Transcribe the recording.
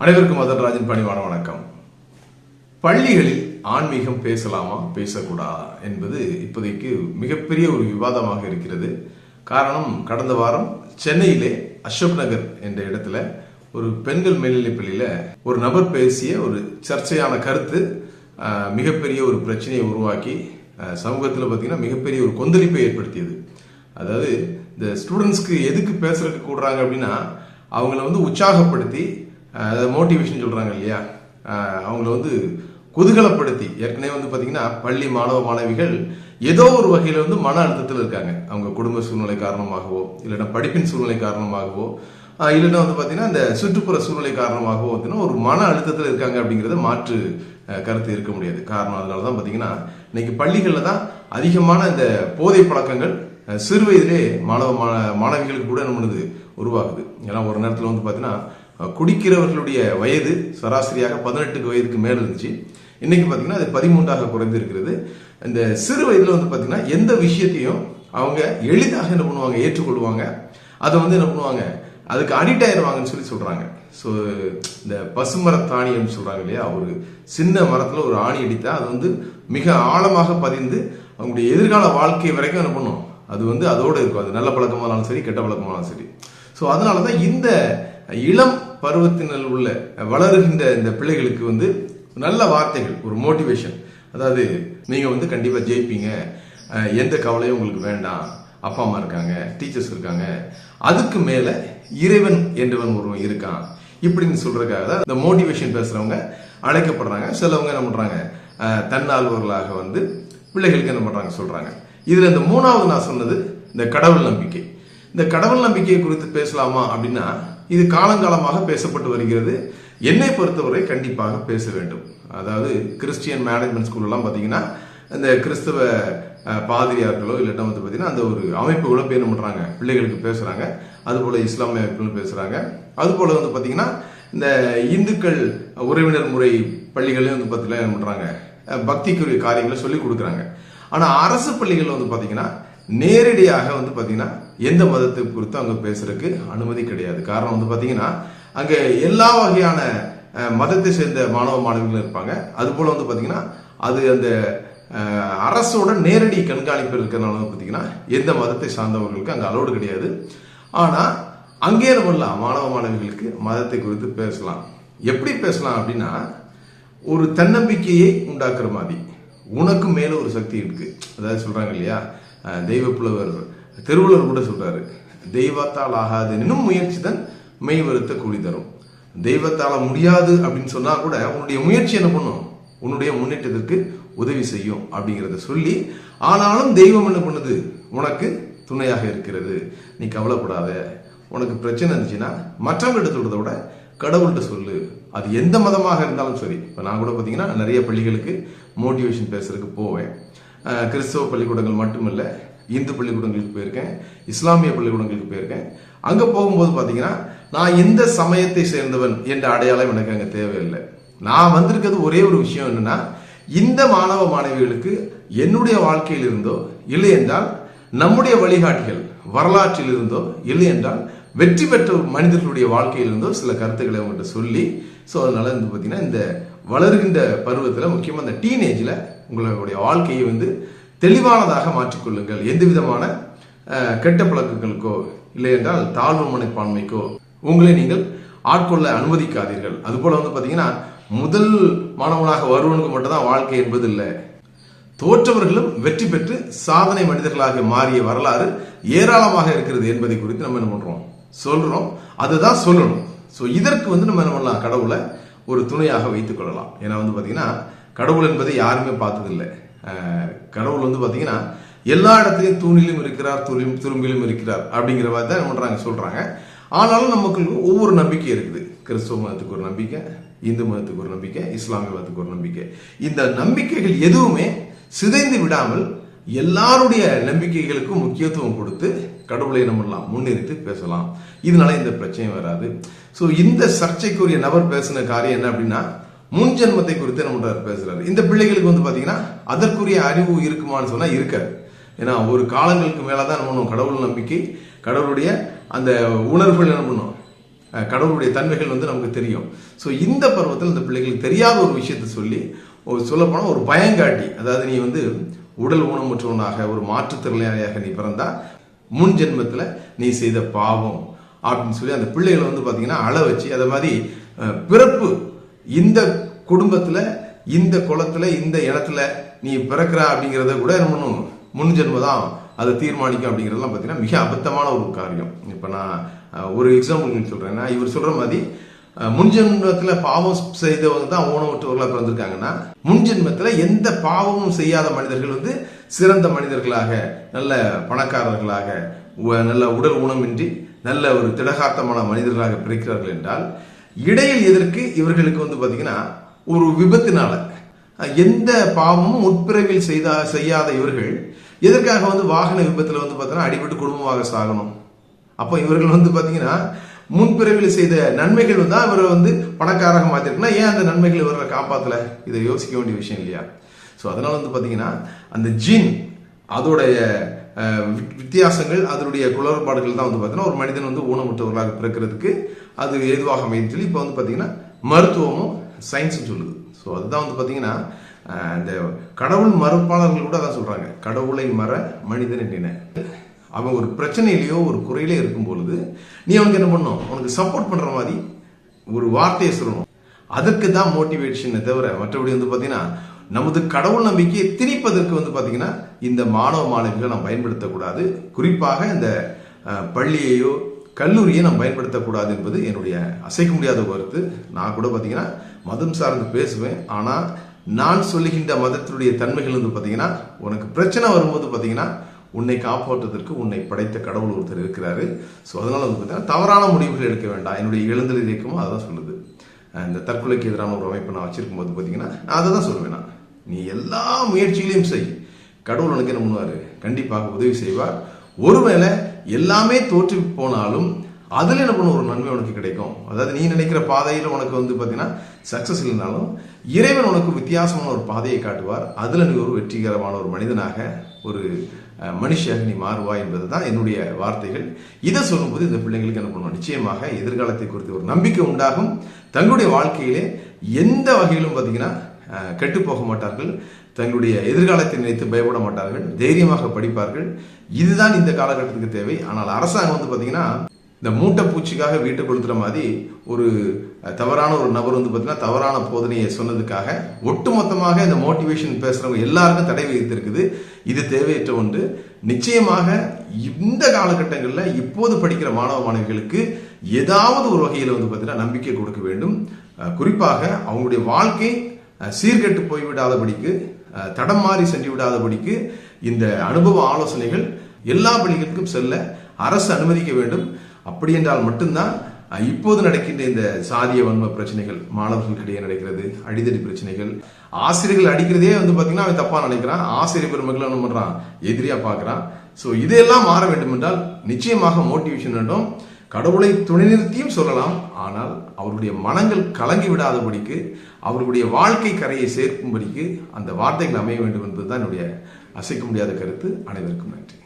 அனைவருக்கும் மதன்ராஜின் பணிவான வணக்கம். பள்ளிகளில் ஆன்மீகம் பேசலாமா பேசக்கூடாதா என்பது இப்போதைக்கு மிகப்பெரிய ஒரு விவாதமாக இருக்கிறது. காரணம், கடந்த வாரம் சென்னையிலே அசோக் நகர் என்ற இடத்துல ஒரு பெண்கள் மேல்நிலைப் பள்ளியில ஒரு நபர் பேசிய ஒரு சர்ச்சையான கருத்து மிகப்பெரிய ஒரு பிரச்சனையை உருவாக்கி சமூகத்தில் பார்த்தீங்கன்னா மிகப்பெரிய ஒரு கொந்தளிப்பை ஏற்படுத்தியது. அதாவது இந்த ஸ்டூடெண்ட்ஸ்க்கு எதுக்கு பேசுறதுக்கு கூடுறாங்க அப்படின்னா, அவங்கள உற்சாகப்படுத்தி, மோட்டிவேஷன் சொல்றாங்க இல்லையா, அவங்கள குதூகலப்படுத்தி, ஏற்கனவே பார்த்தீங்கன்னா பள்ளி மாணவ மாணவிகள் ஏதோ ஒரு வகையில மன அழுத்தத்தில் இருக்காங்க. அவங்க குடும்ப சூழ்நிலை காரணமாகவோ, இல்லைன்னா படிப்பின் சூழ்நிலை காரணமாகவோ, இல்லைன்னா பார்த்தீங்கன்னா இந்த சுற்றுப்புற சூழ்நிலை காரணமாகவோ ஒரு மன அழுத்தத்தில் இருக்காங்க. அப்படிங்கிறத மாற்று கருத்து இருக்க முடியாது. காரணம் அதனால தான் பார்த்தீங்கன்னா இன்னைக்கு பள்ளிகளில் தான் அதிகமான இந்த போதை பழக்கங்கள் சிறு வயதிலே மாணவிகளுக்கு கூட என்ன பண்ணுது, உருவாகுது. ஏன்னா ஒரு நேரத்தில் பார்த்தீங்கன்னா குடிக்கிறவர்களுடைய வயது சராசரியாக 18 வயதுக்கு மேல இருந்துச்சு. இன்னைக்கு பார்த்தீங்கன்னா அது 13ஆக குறைந்து இருக்கிறது. இந்த சிறு வயதுல பார்த்தீங்கன்னா எந்த விஷயத்தையும் அவங்க எளிதாக என்ன பண்ணுவாங்க, ஏற்றுக்கொள்வாங்க. அதை என்ன பண்ணுவாங்க, அதுக்கு அடிக்ட் ஆயிடுவாங்கன்னு சொல்றாங்க. ஸோ இந்த பசுமரத்தாணியம் சொல்றாங்க இல்லையா, ஒரு சின்ன மரத்துல ஒரு ஆணி அடித்தா அது மிக ஆழமாக பதிந்து அவங்களுடைய எதிர்கால வாழ்க்கை வரைக்கும் என்ன பண்ணும், அது அதோட இருக்கும். அது நல்ல பழக்கமானாலும் சரி, கெட்ட பழக்கமானாலும் சரி. ஸோ அதனாலதான் இந்த இளம் பருவத்தினர் உள்ள வளருகின்ற இந்த பிள்ளைகளுக்கு நல்ல வார்த்தைகள், ஒரு மோட்டிவேஷன், அதாவது நீங்க கண்டிப்பா ஜெயிப்பீங்க, எந்த கவலையும் உங்களுக்கு வேண்டாம், அப்பா அம்மா இருக்காங்க, டீச்சர்ஸ் இருக்காங்க, அதுக்கு மேல இறைவன் என்றவன் ஒருவன் இருக்கான், இப்படின்னு சொல்றதுக்காக தான் இந்த மோட்டிவேஷன் பேசுறவங்க அழைக்கப்படுறாங்க. சிலவங்க என்ன பண்றாங்க, தன்னார்வர்களாக பிள்ளைகளுக்கு என்ன பண்றாங்க சொல்றாங்க. இதுல இந்த மூணாவது நான் சொன்னது இந்த கடவுள் நம்பிக்கை. இந்த கடவுள் நம்பிக்கையை குறித்து பேசலாமா அப்படின்னா, இது காலங்காலமாக பேசப்பட்டு வருகிறது. என்னை பொறுத்தவரை கண்டிப்பாக பேச வேண்டும். அதாவது கிறிஸ்டியன் மேனேஜ்மெண்ட் ஸ்கூல் எல்லாம் பாத்தீங்கன்னா இந்த கிறிஸ்தவ பாதிரியார்களோ இல்லாட்டா பாத்தீங்கன்னா அந்த ஒரு அமைப்புகளோ பேர் பண்றாங்க, பிள்ளைகளுக்கு பேசுறாங்க. அது போல இஸ்லாமிய அமைப்புகளும் பேசுறாங்க. அது போல பாத்தீங்கன்னா இந்த இந்துக்கள் உறவினர் முறை பள்ளிகளையும் பாத்தீங்கன்னா என்ன பண்றாங்க, பக்திக்குரிய காரியங்களை சொல்லி கொடுக்குறாங்க. ஆனா அரசு பள்ளிகள் பாத்தீங்கன்னா நேரடியாக பாத்தீங்கன்னா எந்த மதத்தை குறித்து அங்க பேசுறதுக்கு அனுமதி கிடையாது. காரணம் பாத்தீங்கன்னா அங்க எல்லா வகையான மதத்தை சேர்ந்த மாணவ மாணவிகள் இருப்பாங்க. அது போல பாத்தீங்கன்னா அது அந்த அரசோட நேரடி கண்காணிப்பு இருக்கிறதுனால பாத்தீங்கன்னா எந்த மதத்தை சார்ந்தவர்களுக்கு அங்க அலோடு கிடையாது. ஆனா அங்கே பண்ணலாம், மாணவ மாணவிகளுக்கு மதத்தை குறித்து பேசலாம். எப்படி பேசலாம் அப்படின்னா, ஒரு தன்னம்பிக்கையை உண்டாக்குற மாதிரி, உனக்கு மேல ஒரு சக்தி இருக்கு. அதாவது சொல்றாங்க இல்லையா, தெய்வ புலவர் திருவள்ளுவர் கூட சொல்றாரு, தெய்வத்தால் ஆகாது இன்னும் முயற்சி தான் மெய் வருத்த கூலி தரும். தெய்வத்தால முடியாது அப்படின்னு சொன்னா கூட உன்னுடைய முயற்சி என்ன பண்ணும், உன்னுடைய முன்னேற்றத்திற்கு உதவி செய்யும் அப்படிங்கிறத சொல்லி, ஆனாலும் தெய்வம் என்ன பண்ணுது, உனக்கு துணையாக இருக்கிறது, நீ கவலைப்படாத, உனக்கு பிரச்சனை இருந்துச்சுன்னா மற்றவங்கள்ட்ட சொல்றதை விட கடவுள்கிட்ட சொல்லு. அது எந்த மதமாக இருந்தாலும் சரி. இப்போ நான் கூட பார்த்தீங்கன்னா நிறைய பள்ளிகளுக்கு மோட்டிவேஷன் பேசுறதுக்கு போவேன். கிறிஸ்தவ பள்ளிக்கூடங்கள் மட்டுமில்ல, இந்து பள்ளிக்கூடங்களுக்கு போயிருக்கேன், இஸ்லாமிய பள்ளிக்கூடங்களுக்கு போயிருக்கேன். அங்க போகும்போது பாத்தீங்கன்னா நான் எந்த சமயத்தை சேர்ந்தவன் என்ற அடையாளம் எனக்கு அங்க தேவையில்லை. நான் வந்திருக்கிறது ஒரே ஒரு விஷயம் என்னன்னா, இந்த மாணவ மாணவிகளுக்கு என்னுடைய வாழ்க்கையில் இருந்தோ இல்லை என்றால் நம்முடைய வழிகாட்டிகள் வரலாற்றில் இருந்தோ இல்லை என்றால் வெற்றி பெற்ற மனிதர்களுடைய வாழ்க்கையில் இருந்தோ சில கருத்துக்களை அவங்ககிட்ட சொல்லி, ஸோ அதனால பாத்தீங்கன்னா இந்த வளர்கின்ற பருவத்தில், முக்கியமாக இந்த டீனேஜ்ல உங்களுடைய வாழ்க்கையை தெளிவானதாக மாற்றிக்கொள்ளுங்கள். எந்த விதமான கெட்ட பழக்கங்களுக்கோ இல்லை என்றால் தாழ்வு மனப்பான்மைக்கோ உங்களை நீங்கள் ஆட்கொள்ள அனுமதிக்காதீர்கள். அது போல பாத்தீங்கன்னா முதல் மாணவனாக வருவனுக்கு மட்டும்தான் வாழ்க்கை என்பது இல்லை. தோற்றவர்களும் வெற்றி பெற்று சாதனை மனிதர்களாக மாறிய வரலாறு ஏராளமாக இருக்கிறது என்பதை குறித்து நம்ம என்ன பண்றோம், சொல்றோம். அதுதான் சொல்லணும். ஸோ இதற்கு நம்ம என்ன பண்ணலாம், கடவுளை ஒரு துணையாக வைத்துக் கொள்ளலாம். ஏன்னா பாத்தீங்கன்னா கடவுள் என்பதை யாருமே பார்த்ததில்லை. கடவுள் பாத்தீங்கன்னா எல்லா இடத்துலையும் தூணிலும் இருக்கிறார், துரும்பிலும் இருக்கிறார் அப்படிங்கிற மாதிரி தான் பண்றாங்க சொல்றாங்க. ஆனாலும் நமக்கு ஒவ்வொரு நம்பிக்கை இருக்குது. கிறிஸ்தவ மதத்துக்கு ஒரு நம்பிக்கை, இந்து மதத்துக்கு ஒரு நம்பிக்கை, இஸ்லாமிய மதத்துக்கு ஒரு நம்பிக்கை. இந்த நம்பிக்கைகள் எதுவுமே சிதைந்து விடாமல் எல்லாருடைய நம்பிக்கைகளுக்கும் முக்கியத்துவம் கொடுத்து கடவுளை நம்ம முன்னிறுத்தி பேசலாம். இதனால இந்த பிரச்சனை வராது. ஸோ இந்த சர்ச்சைக்குரிய நபர் பேசின காரியம் என்ன அப்படின்னா, முன் ஜென்மத்தை குறித்து நம்ம பேசுறாரு. இந்த பிள்ளைகளுக்கு பாத்தீங்கன்னா அதற்குரிய அறிவு இருக்குமான்னு சொன்னா இருக்காது. ஏன்னா ஒரு காலங்களுக்கு மேலதான் நம்ம கடவுள் நம்பிக்கை, கடவுளுடைய அந்த உணர்வுகள் என்ன பண்ணும், கடவுளுடைய தன்மைகள் நமக்கு தெரியும். ஸோ இந்த பருவத்தில் இந்த பிள்ளைகளுக்கு தெரியாத ஒரு விஷயத்தை சொல்லி சொல்லப்போனால் ஒரு பயங்காட்டி, அதாவது நீ உடல் ஊனமுற்றவனாக ஒரு மாற்றுத்திறனாளியாக நீ பிறந்தா முன் ஜென்மத்தில் நீ செய்த பாவம் அப்படின்னு சொல்லி அந்த பிள்ளைகளை பார்த்தீங்கன்னா அழ வச்சு, அதை மாதிரி பிறப்பு இந்த குடும்பத்தில் இந்த குலத்துல இந்த இடத்துல நீ பிறக்கிற அப்படிங்கிறத கூட என்ன முன் ஜென்மம் தான் அதை தீர்மானிக்கும் அப்படிங்கிறதுலாம் பார்த்தீங்கன்னா மிக அபத்தமான ஒரு காரியம். இப்போ நான் ஒரு எக்ஸாம்பிள் சொல்றேன்னா, இவர் சொல்ற மாதிரி முன்ஜென்மத்துல பாவம் செய்தவங்க தான் ஊனமுற்றவர்களாக பிறந்திருக்காங்கன்னா, முன்ஜென்மத்துல எந்த பாவமும் செய்யாத மனிதர்கள் சிறந்த மனிதர்களாக, நல்ல பணக்காரர்களாக, நல்ல உடல் ஊனமின்றி நல்ல ஒரு திடகாத்தமான மனிதர்களாக பிறக்கிறார்கள் என்றால், இடையில் எதற்கு இவர்களுக்கு பார்த்தீங்கன்னா ஒரு விபத்தினால எந்த பாவமும் முற்பிறவில் செய்யாத இவர்கள் எதற்காக வாகன விபத்துல பார்த்தீங்கன்னா அடிபட்டு குடும்பமாக சாகணும்? அப்போ இவர்கள் பார்த்தீங்கன்னா முன்பிறவில் செய்த நன்மைகள் தான் இவரை பணக்காரக மாத்திருக்குன்னா, ஏன் அந்த நன்மைகள் இவர்களை காப்பாத்தல? இதை யோசிக்க வேண்டிய விஷயம் இல்லையா? ஸோ அதனால பார்த்தீங்கன்னா அந்த ஜீன் அதோடைய வித்தியாசங்கள், அதனுடைய குளறுபாடுகள் தான் பார்த்தீங்கன்னா ஒரு மனிதன் ஊனமுற்றவர்களாக பிறக்கிறதுக்கு அது ஏதுவாக அமைன்னு சொல்லி இப்போ பார்த்தீங்கன்னா மருத்துவமும் சயின்ஸும் சொல்லுது. ஸோ அதுதான் பார்த்தீங்கன்னா இந்த கடவுள் மறுப்பாளர்கள் கூட அதான் சொல்றாங்க, கடவுளை மற மனிதன் என்றின. அவன் ஒரு பிரச்சனையிலையோ ஒரு குறையிலே இருக்கும் பொழுது நீ அவனுக்கு என்ன பண்ணும், அவனுக்கு சப்போர்ட் பண்ற மாதிரி ஒரு வார்த்தையை சொல்லணும். அதற்கு தான் மோட்டிவேஷனை தவிர மற்றபடி பார்த்தீங்கன்னா நமது கடவுள் நம்பிக்கையை திணிப்பதற்கு பார்த்தீங்கன்னா இந்த மாணவ மாணவிகளை நாம் பயன்படுத்தக்கூடாது. குறிப்பாக இந்த பள்ளியையோ கல்லூரியை நாம் பயன்படுத்தக்கூடாது என்பது என்னுடைய அசைக்க முடியாத கருத்து. நான் கூட பார்த்தீங்கன்னா மதம் சார்ந்து பேசுவேன், ஆனால் நான் சொல்லுகின்ற மதத்தினுடைய தன்மைகள் பார்த்தீங்கன்னா உனக்கு பிரச்சனை வரும்போது பார்த்தீங்கன்னா உன்னை காப்பாற்றுவதற்கு உன்னை படைத்த கடவுள் ஒருத்தர் இருக்கிறாரு. ஸோ அதனால பார்த்தீங்கன்னா தவறான முடிவுகள் எடுக்க வேண்டாம். என்னுடைய எழுந்தல் இயக்கமும் அதை தான் சொல்லுது. இந்த தற்கொலைக்கு எதிரான ஒரு அமைப்பை நான் வச்சிருக்கும் போது பார்த்தீங்கன்னா நான் அதை தான் சொல்லுவேன். நீ எல்லா முயற்சிகளையும் செய், கடவுள் உனக்கு என்ன பண்ணுவார், கண்டிப்பாக உதவி செய்வார். ஒருவேளை எல்லாமே தோற்று போனாலும் அதுல என்ன பண்ண ஒரு நன்மை உனக்கு கிடைக்கும். அதாவது நீ நினைக்கிற பாதையில உனக்கு பார்த்தீங்கன்னா சக்சஸ் இல்லைனாலும் இறைவன் உனக்கு வித்தியாசமான ஒரு பாதையை காட்டுவார். அதுல நீ ஒரு வெற்றிகரமான ஒரு மனிதனாக, ஒரு மனுஷியாக நீ மாறுவாய் என்பது தான் என்னுடைய வார்த்தைகள். இதை சொல்லும்போது இந்த பிள்ளைங்களுக்கு என்ன பண்ணுவோம், நிச்சயமாக எதிர்காலத்தை குறித்து ஒரு நம்பிக்கை உண்டாகும். தங்களுடைய வாழ்க்கையிலே எந்த வகையிலும் பார்த்தீங்கன்னா கெட்டு போக மாட்டார்கள். தங்களுடைய எதிர்காலத்தை நினைத்து பயப்பட மாட்டார்கள். தைரியமாக படிப்பார்கள். இதுதான் இந்த காலகட்டத்துக்கு தேவை. ஆனால் அரசாங்கம் பார்த்தீங்கன்னா இந்த மூட்டை பூச்சிக்காக வீட்டை கொளுத்துற மாதிரி ஒரு தவறான ஒரு நபர் பார்த்தீங்கன்னா தவறான போதனையை சொன்னதுக்காக ஒட்டுமொத்தமாக இந்த மோட்டிவேஷன் பேசுறவங்க எல்லாருக்கும் தடை விதித்திருக்குது. இது தேவையற்ற ஒன்று. நிச்சயமாக இந்த காலகட்டங்களில் இப்போது படிக்கிற மாணவ மாணவிகளுக்கு ஏதாவது ஒரு வகையில் பார்த்தீங்கன்னா நம்பிக்கை கொடுக்க வேண்டும். குறிப்பாக அவங்களுடைய வாழ்க்கை சீர்கெட்டு போய்விடாதபடிக்கு, தடம் மாறி சென்று விடாதபடிக்கு இந்த அனுபவ ஆலோசனைகள் எல்லா பள்ளிகளுக்கும் செல்ல அரசு அனுமதிக்க வேண்டும். அப்படி என்றால் மட்டும்தான் இப்போது நடக்கின்ற இந்த சாதிய வன்ம பிரச்சனைகள், மாணவர்களுக்கிடையே நடக்கிறது அடிதடி பிரச்சனைகள், ஆசிரியர்கள் அடிக்கிறதே பார்த்தீங்கன்னா அவன் தப்பா நினைக்கிறான், ஆசிரியர் பெருமக்கள் என்ன பண்றான், எதிரியா பார்க்கிறான். ஸோ இதையெல்லாம் மாற வேண்டும் என்றால் நிச்சயமாக மோட்டிவேஷன் வேண்டும். கடவுளை துணை நிறுத்தியும் சொல்லலாம், ஆனால் அவருடைய மனங்கள் கலங்கி விடாதபடிக்கு, அவர்களுடைய வாழ்க்கை கரையை சேர்க்கும்படிக்கு அந்த வார்த்தைகள் அமைய வேண்டும் என்பதுதான் என்னுடைய அசைக்க முடியாத கருத்து. அனைவருக்கும் நன்றி.